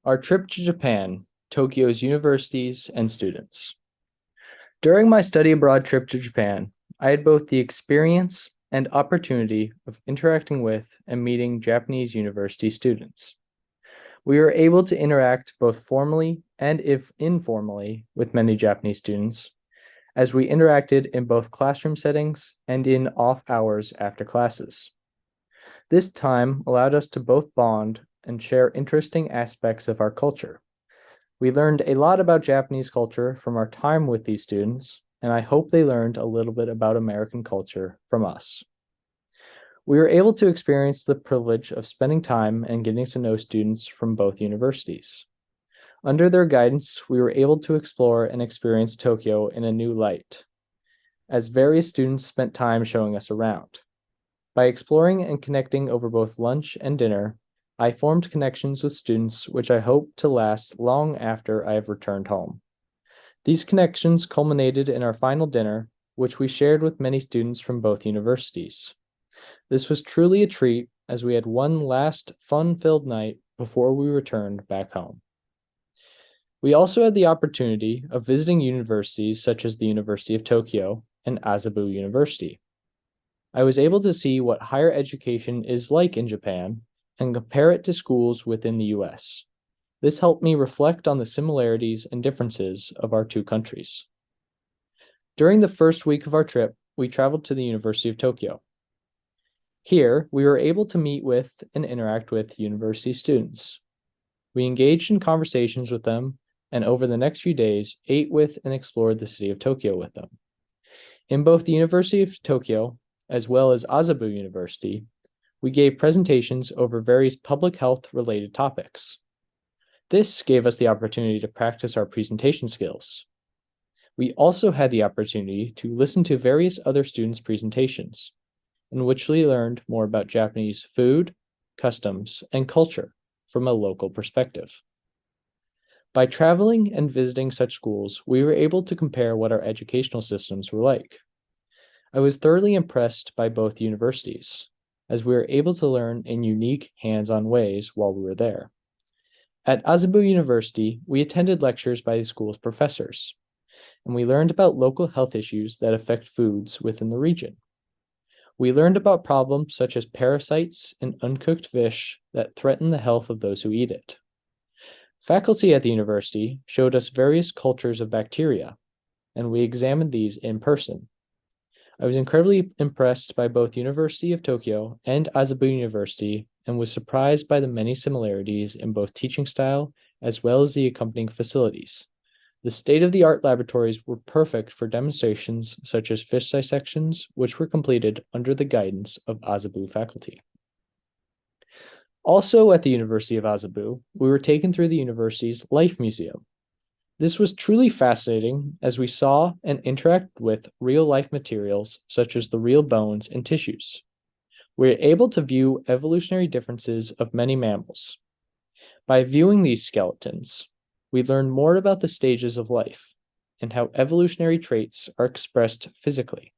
Our trip to Japan, Tokyo's universities and students. During my study abroad trip to Japan, I had both the experience and opportunity of interacting with and meeting Japanese university students. We were able to interact both formally and if informally with many Japanese students, as we interacted in both classroom settings and in off hours after classes. This time allowed us to both bond and share interesting aspects of our culture. We learned a lot about Japanese culture from our time with these students, and I hope they learned a little bit about American culture from us. We were able to experience the privilege of spending time and getting to know students from both universities. Under their guidance, we were able to explore and experience Tokyo in a new light, as various students spent time showing us around. By exploring and connecting over both lunch and dinner, I formed connections with students which I hope to last long after I have returned home. These connections culminated in our final dinner, which we shared with many students from both universities. This was truly a treat as we had one last fun-filled night before we returned back home. We also had the opportunity of visiting universities such as the University of Tokyo and Azabu University. I was able to see what higher education is like in Japan and compare it to schools within the US. This helped me reflect on the similarities and differences of our two countries. During the first week of our trip, we traveled to the University of Tokyo. Here, we were able to meet with and interact with university students. We engaged in conversations with them, and over the next few days, ate with and explored the city of Tokyo with them. In both the University of Tokyo as well as Azabu University, we gave presentations over various public health related topics. This gave us the opportunity to practice our presentation skills. We also had the opportunity to listen to various other students' presentations, in which we learned more about Japanese food, customs, and culture from a local perspective. By traveling and visiting such schools, we were able to compare what our educational systems were like. I was thoroughly impressed by both universities, as we were able to learn in unique, hands-on ways while we were there. At Azabu University, we attended lectures by the school's professors, and we learned about local health issues that affect foods within the region. We learned about problems such as parasites in uncooked fish that threaten the health of those who eat it. Faculty at the university showed us various cultures of bacteria, and we examined these in person. I was incredibly impressed by both University of Tokyo and Azabu University and was surprised by the many similarities in both teaching style as well as the accompanying facilities. The state-of-the-art laboratories were perfect for demonstrations such as fish dissections, which were completed under the guidance of Azabu faculty. Also at the University of Azabu, we were taken through the university's Life Museum. This was truly fascinating as we saw and interacted with real-life materials such as the real bones and tissues. We were able to view evolutionary differences of many mammals. By viewing these skeletons, we learned more about the stages of life and how evolutionary traits are expressed physically.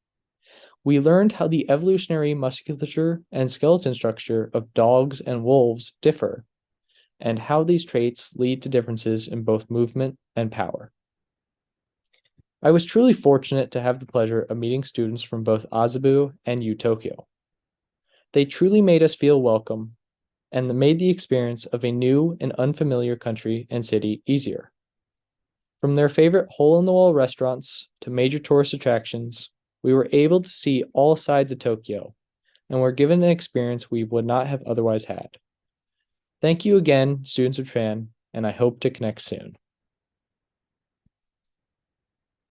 We learned how the evolutionary musculature and skeleton structure of dogs and wolves differ, and how these traits lead to differences in both movement and power. I was truly fortunate to have the pleasure of meeting students from both Azabu and U Tokyo. They truly made us feel welcome and made the experience of a new and unfamiliar country and city easier. From their favorite hole-in-the-wall restaurants to major tourist attractions, we were able to see all sides of Tokyo and were given an experience we would not have otherwise had. Thank you again, students of Japan, and I hope to connect soon.